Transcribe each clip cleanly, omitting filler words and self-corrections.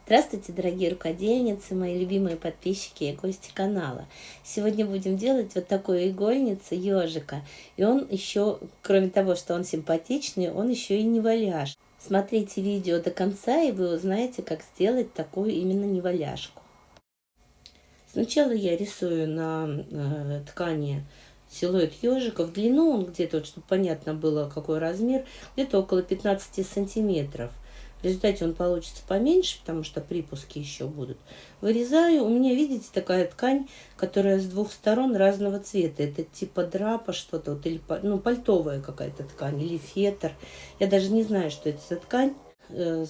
Здравствуйте, дорогие рукодельницы, мои любимые подписчики и гости канала. Сегодня будем делать вот такую игольницу ежика. И он еще, кроме того, что он симпатичный, он еще и неваляш. Смотрите видео до конца, и вы узнаете, как сделать такую именно неваляшку. Сначала я рисую на ткани силуэт ежика. В длину он где-то, чтобы понятно было, какой размер, где-то около 15 сантиметров. В результате он получится поменьше, потому что припуски еще будут. Вырезаю. У меня, видите, такая ткань, которая с двух сторон разного цвета. Это типа драпа что-то, вот, или пальтовая какая-то ткань, или фетр. Я даже не знаю, что это за ткань.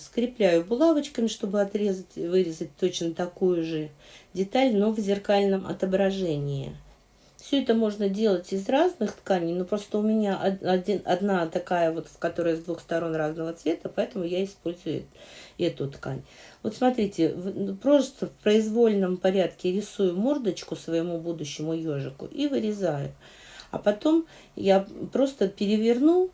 Скрепляю булавочками, чтобы отрезать, вырезать точно такую же деталь, но в зеркальном отображении. Все это можно делать из разных тканей, но просто у меня одна такая вот, которая с двух сторон разного цвета, поэтому я использую эту ткань. Вот смотрите, просто в произвольном порядке рисую мордочку своему будущему ежику и вырезаю. А потом я просто переверну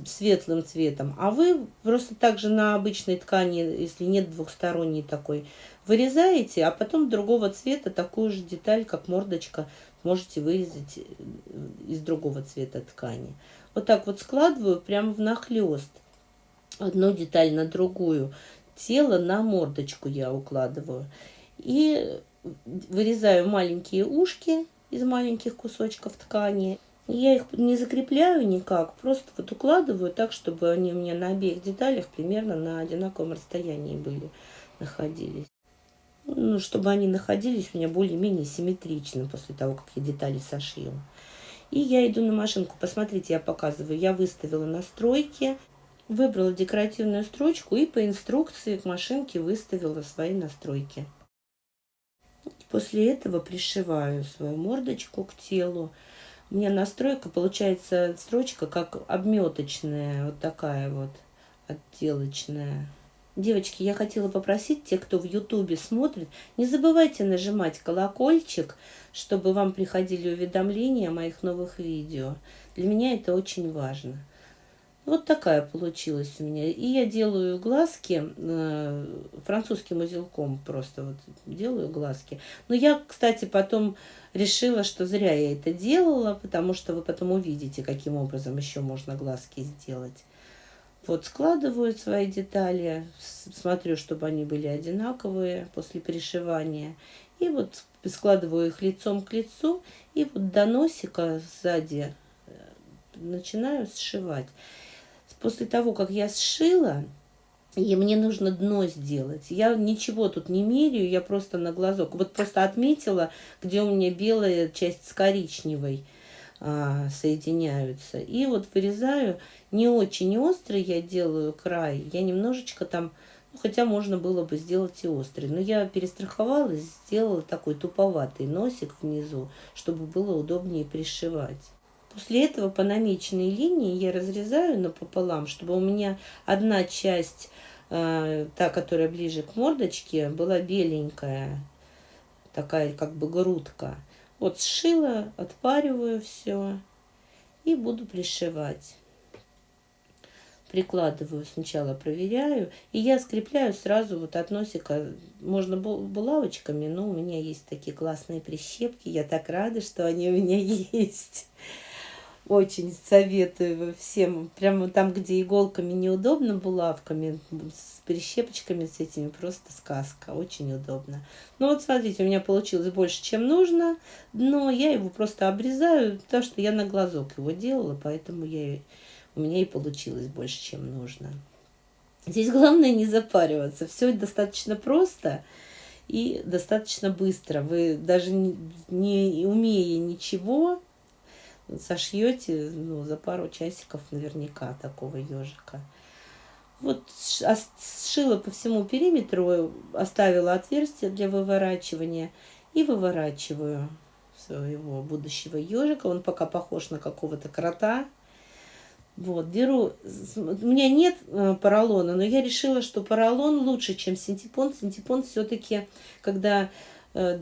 светлым цветом, а вы просто также на обычной ткани, если нет двухсторонней такой, вырезаете, а потом другого цвета такую же деталь, как мордочка, можете вырезать из другого цвета ткани. Вот так вот складываю прямо внахлёст одну деталь на другую. Тело на мордочку я укладываю. И вырезаю маленькие ушки из маленьких кусочков ткани. Я их не закрепляю никак, просто вот укладываю так, чтобы они у меня на обеих деталях примерно на одинаковом расстоянии были, находились. Ну, чтобы они находились у меня более-менее симметрично после того, как я детали сошью. И я иду на машинку. Посмотрите, я показываю. Я выставила настройки, выбрала декоративную строчку и по инструкции к машинке выставила свои настройки. После этого пришиваю свою мордочку к телу. У меня настройка, получается, строчка как обметочная, вот такая вот, отделочная. Девочки, я хотела попросить тех, кто в Ютубе смотрит, не забывайте нажимать колокольчик, чтобы вам приходили уведомления о моих новых видео. Для меня это очень важно. Вот такая получилась у меня. И я делаю глазки французским узелком, просто вот делаю глазки. Но я, кстати, потом решила, что зря я это делала, потому что вы потом увидите, каким образом еще можно глазки сделать. Вот складываю свои детали, смотрю, чтобы они были одинаковые после пришивания. И вот складываю их лицом к лицу, и вот до носика сзади начинаю сшивать. После того, как я сшила, и мне нужно дно сделать. Я ничего тут не меряю, я просто на глазок. Вот просто отметила, где у меня белая часть с коричневой соединяются. И вот вырезаю. Не очень острый я делаю край. Я немножечко там, хотя можно было бы сделать и острый. Но я перестраховалась, сделала такой туповатый носик внизу, чтобы было удобнее пришивать. После этого по намеченной линии я разрезаю напополам, чтобы у меня одна часть, та, которая ближе к мордочке, была беленькая, такая как бы грудка. Вот сшила, отпариваю все и буду пришивать. Прикладываю сначала, проверяю, и я скрепляю сразу вот от носика. Можно булавочками, но у меня есть такие классные прищепки. Я так рада, что они у меня есть. Очень советую всем. Прямо там, где иголками неудобно, булавками, с прищепочками с этими, просто сказка. Очень удобно. Ну вот смотрите, у меня получилось больше, чем нужно. Но я его просто обрезаю, потому что я на глазок его делала, поэтому у меня и получилось больше, чем нужно. Здесь главное не запариваться. Все достаточно просто и достаточно быстро. Вы даже не умея ничего, сошьете за пару часиков наверняка такого ежика. Вот сшила по всему периметру, оставила отверстие для выворачивания и выворачиваю своего будущего ежика. Он пока похож на какого-то крота. Вот, беру, у меня нет поролона, но я решила, что поролон лучше, чем синтепон. Синтепон все-таки, когда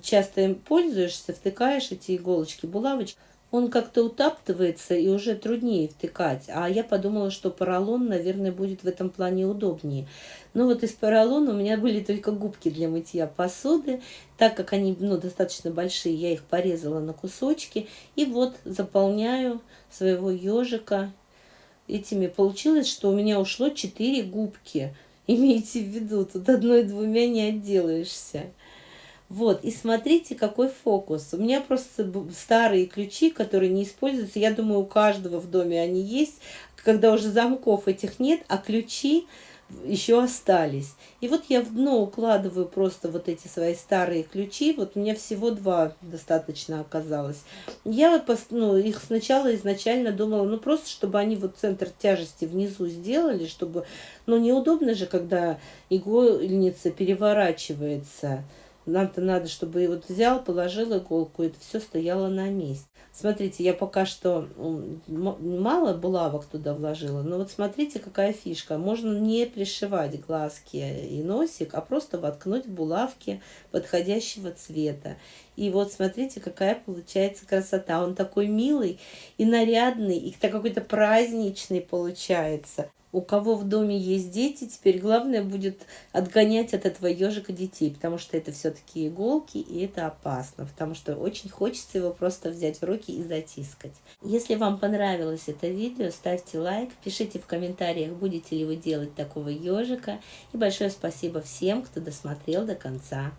часто им пользуешься, втыкаешь эти иголочки, булавочки, он как-то утаптывается и уже труднее втыкать. А я подумала, что поролон, наверное, будет в этом плане удобнее. Но вот из поролона у меня были только губки для мытья посуды. Так как они, ну, достаточно большие, я их порезала на кусочки. И вот заполняю своего ежика этими. Получилось, что у меня ушло 4 губки. Имейте в виду, тут одной-двумя не отделаешься. Вот, и смотрите, какой фокус. У меня просто старые ключи, которые не используются. Я думаю, у каждого в доме они есть, когда уже замков этих нет, а ключи еще остались. И вот я в дно укладываю просто вот эти свои старые ключи. Вот у меня всего 2 достаточно оказалось. Я ну, их сначала изначально думала, ну просто чтобы они вот центр тяжести внизу сделали, чтобы, ну неудобно же, когда игольница переворачивается. Нам-то надо, чтобы вот взял, положил иголку, и это все стояло на месте. Смотрите, я пока что мало булавок туда вложила, но вот смотрите, какая фишка. Можно не пришивать глазки и носик, а просто воткнуть булавки подходящего цвета. И вот смотрите, какая получается красота. Он такой милый и нарядный, и какой-то праздничный получается. У кого в доме есть дети, теперь главное будет отгонять от этого ежика детей, потому что это все-таки иголки, и это опасно, потому что очень хочется его просто взять в руки и затискать. Если вам понравилось это видео, ставьте лайк, пишите в комментариях, будете ли вы делать такого ежика. И большое спасибо всем, кто досмотрел до конца.